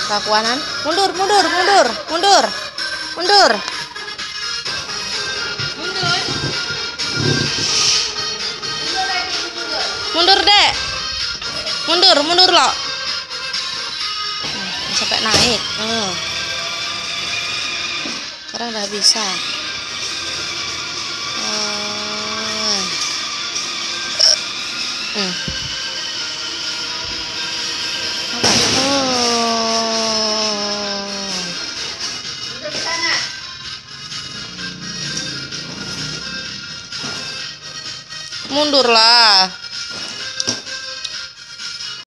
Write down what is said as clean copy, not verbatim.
Kakuanan. Mundur, mundur, mundur, mundur, mundur. Mundur, Dek. Mundur, mundur loh. Sampai naik. Sekarang udah bisa. Mundurlah.